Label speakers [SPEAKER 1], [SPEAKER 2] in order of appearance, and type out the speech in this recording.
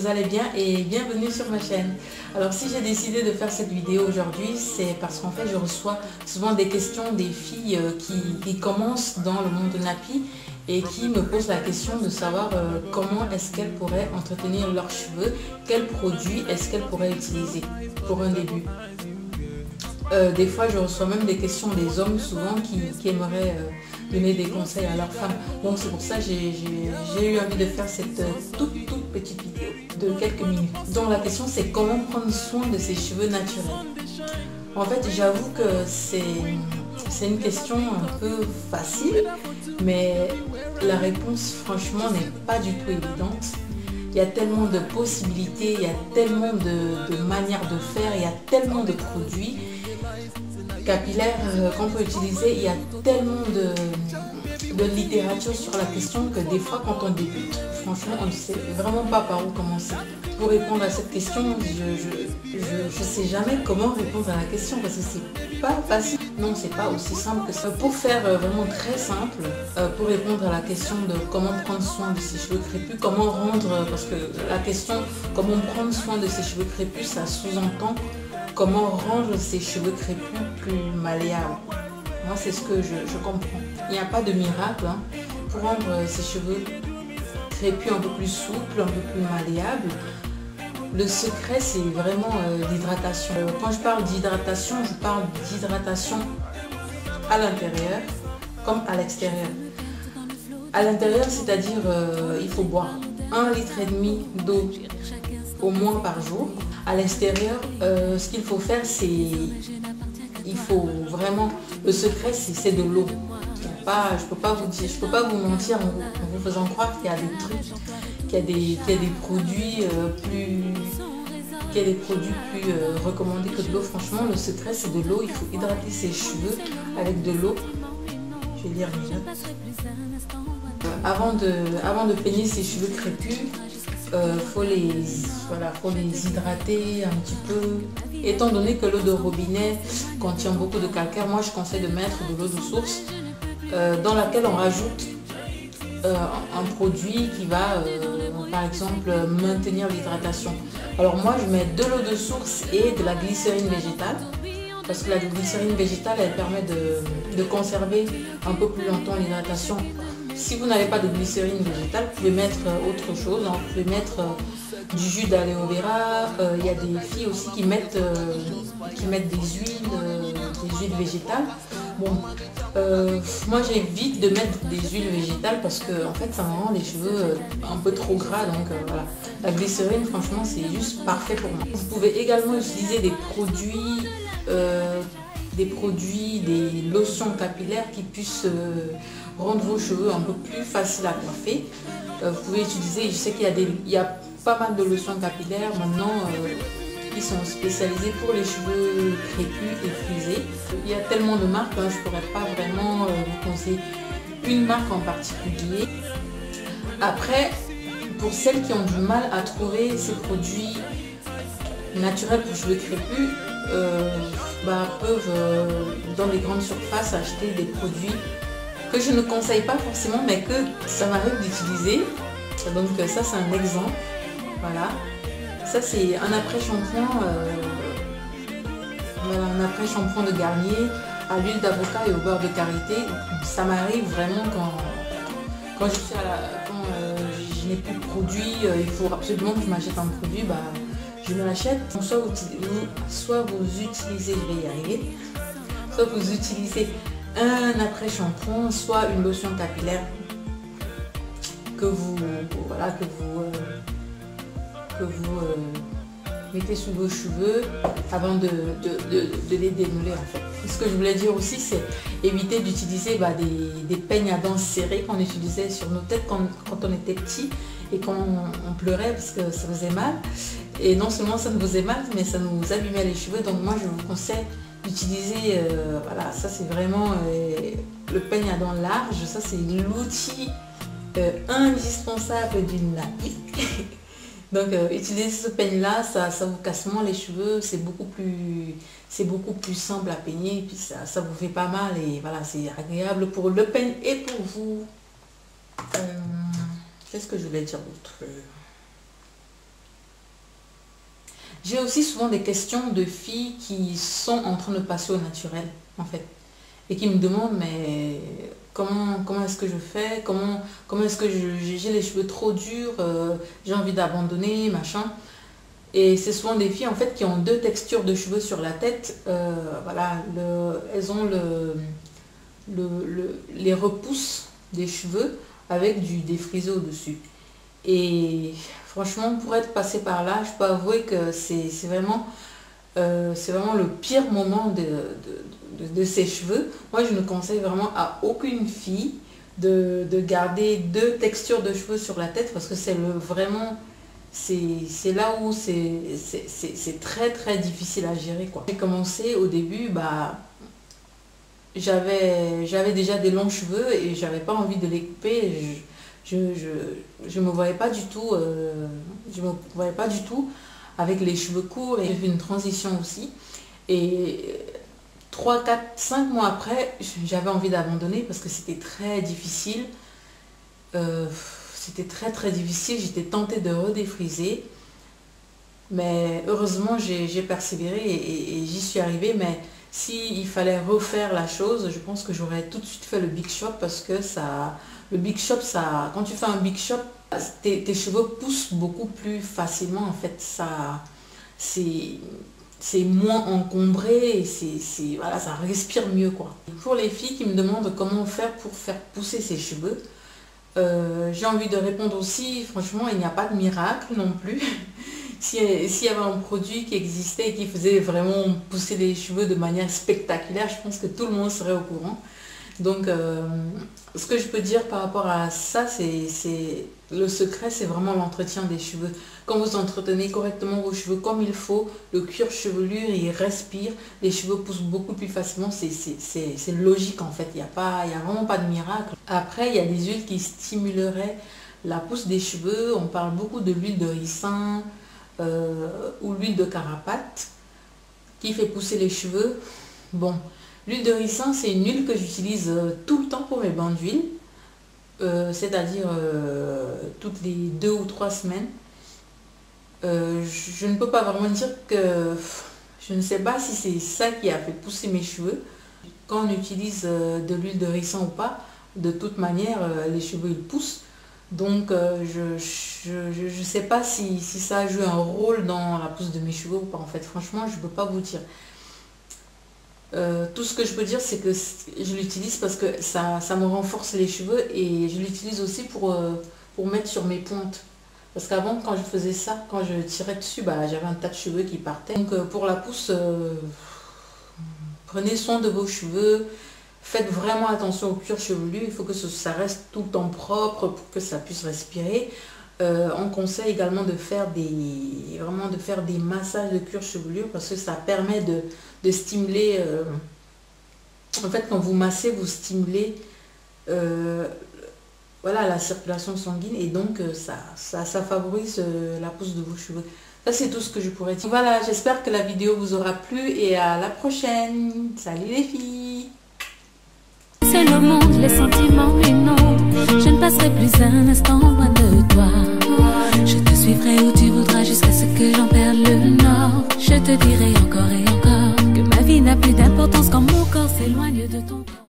[SPEAKER 1] vous allez bien et bienvenue sur ma chaîne. Alors si j'ai décidé de faire cette vidéo aujourd'hui, c'est parce qu'en fait je reçois souvent des questions des filles qui commencent dans le monde de Nappy et qui me posent la question de savoir comment est-ce qu'elles pourraient entretenir leurs cheveux, quels produits est-ce qu'elles pourraient utiliser pour un début. Des fois je reçois même des questions des hommes souvent qui aimeraient donner des conseils à leurs femmes. Donc c'est pour ça que j'ai eu envie de faire cette toute petite vidéo de quelques minutes. Donc la question c'est comment prendre soin de ses cheveux naturels. En fait j'avoue que c'est une question un peu facile, mais la réponse franchement n'est pas du tout évidente. Il y a tellement de possibilités, il y a tellement de manières de faire, il y a tellement de produits capillaires qu'on peut utiliser. Il y a tellement de littérature sur la question que des fois quand on débute, franchement on ne sait vraiment pas par où commencer. Pour répondre à cette question, je ne sais jamais comment répondre à la question parce que c'est pas facile. Non, c'est pas aussi simple que ça. Pour faire vraiment très simple, pour répondre à la question de comment prendre soin de ses cheveux crépus, comment rendre, parce que la question comment prendre soin de ses cheveux crépus, ça sous-entend comment rendre ses cheveux crépus plus malléables. Moi, c'est ce que je comprends. Il n'y a pas de miracle hein, pour rendre ses cheveux crépus un peu plus souples, un peu plus malléables. Le secret, c'est vraiment l'hydratation. Quand je parle d'hydratation, je parle d'hydratation à l'intérieur comme à l'extérieur. À l'intérieur, c'est-à-dire il faut boire 1,5 litre d'eau au moins par jour. À l'extérieur, ce qu'il faut faire, c'est il faut vraiment, le secret c'est de l'eau. Je peux pas vous dire, je peux pas vous mentir en vous faisant croire qu'il y a des trucs, qu'il y a des produits plus recommandés que de l'eau. Franchement, le secret c'est de l'eau. Il faut hydrater ses cheveux avec de l'eau. Je vais lire mes notes. Avant de peigner ses cheveux crépus, faut les hydrater un petit peu. Étant donné que l'eau de robinet contient beaucoup de calcaire, moi je conseille de mettre de l'eau de source dans laquelle on rajoute un produit qui va par exemple maintenir l'hydratation. Alors moi je mets de l'eau de source et de la glycérine végétale parce que la glycérine végétale elle permet de conserver un peu plus longtemps l'hydratation. Si vous n'avez pas de glycérine végétale, vous pouvez mettre autre chose, hein. Vous pouvez mettre du jus d'aloe vera. Il y a des filles aussi qui mettent des huiles végétales. Bon, moi j'évite de mettre des huiles végétales parce que en fait ça me rend les cheveux un peu trop gras. Donc voilà, la glycérine franchement c'est juste parfait pour moi. Vous pouvez également utiliser des produits, des lotions capillaires qui puissent rendre vos cheveux un peu plus faciles à coiffer. Vous pouvez utiliser, je sais qu'il y a pas mal de lotions capillaires maintenant qui sont spécialisées pour les cheveux crépus et frisés. Il y a tellement de marques, hein, je ne pourrais pas vraiment vous conseiller une marque en particulier. Après, pour celles qui ont du mal à trouver ces produits naturels pour cheveux crépus, peuvent dans les grandes surfaces acheter des produits que je ne conseille pas forcément mais que ça m'arrive d'utiliser. Donc ça c'est un exemple. Voilà, ça c'est un après-shampoing de Garnier à l'huile d'avocat et au beurre de karité. Ça m'arrive vraiment quand je n'ai plus de produit, il faut absolument que je m'achète un produit, je me l'achète. Soit vous utilisez, je vais y arriver, soit vous utilisez un après-shampoing, soit une lotion capillaire que vous mettez sous vos cheveux avant de les démêler en fait. Ce que je voulais dire aussi, c'est éviter d'utiliser des peignes à dents serrées qu'on utilisait sur nos têtes quand on était petit et quand on pleurait parce que ça faisait mal. Et non seulement ça nous faisait mal, mais ça nous abîmait les cheveux. Donc moi je vous conseille d'utiliser, voilà, ça c'est vraiment le peigne à dents large. Ça c'est l'outil indispensable d'une Nappy. Donc utiliser ce peigne là, ça vous casse moins les cheveux, c'est beaucoup plus simple à peigner et puis ça vous fait pas mal et voilà, c'est agréable pour le peigne et pour vous. Qu'est-ce que je voulais dire d'autre? J'ai aussi souvent des questions de filles qui sont en train de passer au naturel, en fait. Et qui me demandent, mais comment est-ce que je fais? Comment est-ce que j'ai les cheveux trop durs? J'ai envie d'abandonner, machin. Et c'est souvent des filles, en fait, qui ont deux textures de cheveux sur la tête. Voilà, elles ont les repousses des cheveux avec du défrisé au-dessus. Et franchement, pour être passée par là, je peux avouer que c'est vraiment le pire moment de ses cheveux. Moi, je ne conseille vraiment à aucune fille de garder deux textures de cheveux sur la tête parce que c'est là où c'est très très difficile à gérer, quoi. J'ai commencé au début, j'avais déjà des longs cheveux et j'avais pas envie de les couper. Je me voyais pas du tout, avec les cheveux courts, et j'ai fait une transition aussi. Et 3, 4, 5 mois après, j'avais envie d'abandonner parce que c'était très difficile. C'était très très difficile. J'étais tentée de redéfriser. Mais heureusement, j'ai persévéré et j'y suis arrivée. Mais s'il fallait refaire la chose, je pense que j'aurais tout de suite fait le Big Shop parce que le Big Shop, quand tu fais un Big Shop, tes cheveux poussent beaucoup plus facilement. En fait, c'est moins encombré et voilà, ça respire mieux, quoi. Pour les filles qui me demandent comment faire pour faire pousser ses cheveux, j'ai envie de répondre aussi, franchement, il n'y a pas de miracle non plus. S'il y avait un produit qui existait et qui faisait vraiment pousser les cheveux de manière spectaculaire, je pense que tout le monde serait au courant. Donc, ce que je peux dire par rapport à ça, c'est le secret, c'est vraiment l'entretien des cheveux. Quand vous entretenez correctement vos cheveux comme il faut, le cuir chevelu, il respire, les cheveux poussent beaucoup plus facilement. C'est logique, en fait, il n'y a vraiment pas de miracle. Après, il y a des huiles qui stimuleraient la pousse des cheveux. On parle beaucoup de l'huile de ricin ou l'huile de carapate qui fait pousser les cheveux. Bon, l'huile de ricin, c'est une huile que j'utilise tout le temps pour mes bains d'huile, c'est-à-dire toutes les 2 ou 3 semaines. Je ne peux pas vraiment dire que je ne sais pas si c'est ça qui a fait pousser mes cheveux. Quand on utilise de l'huile de ricin ou pas, de toute manière, les cheveux ils poussent. Donc je ne sais pas si ça a joué un rôle dans la pousse de mes cheveux ou pas. En fait, franchement, je ne peux pas vous dire. Tout ce que je peux dire, c'est que je l'utilise parce que ça me renforce les cheveux et je l'utilise aussi pour mettre sur mes pointes. Parce qu'avant, quand je faisais ça, quand je tirais dessus, j'avais un tas de cheveux qui partaient. Donc pour la pousse, prenez soin de vos cheveux. Faites vraiment attention au cuir chevelu. Il faut que ça reste tout le temps propre pour que ça puisse respirer. On conseille également de faire des massages de cuir chevelu parce que ça permet de stimuler. En fait, quand vous massez, vous stimulez voilà, la circulation sanguine et donc ça favorise la pousse de vos cheveux. Ça, c'est tout ce que je pourrais dire. Voilà, j'espère que la vidéo vous aura plu et à la prochaine. Salut les filles!
[SPEAKER 2] C'est le monde, les sentiments, mais non, je ne passerai plus un instant loin de toi. Je te suivrai où tu voudras jusqu'à ce que j'en perde le nord. Je te dirai encore et encore que ma vie n'a plus d'importance quand mon corps s'éloigne de ton corps.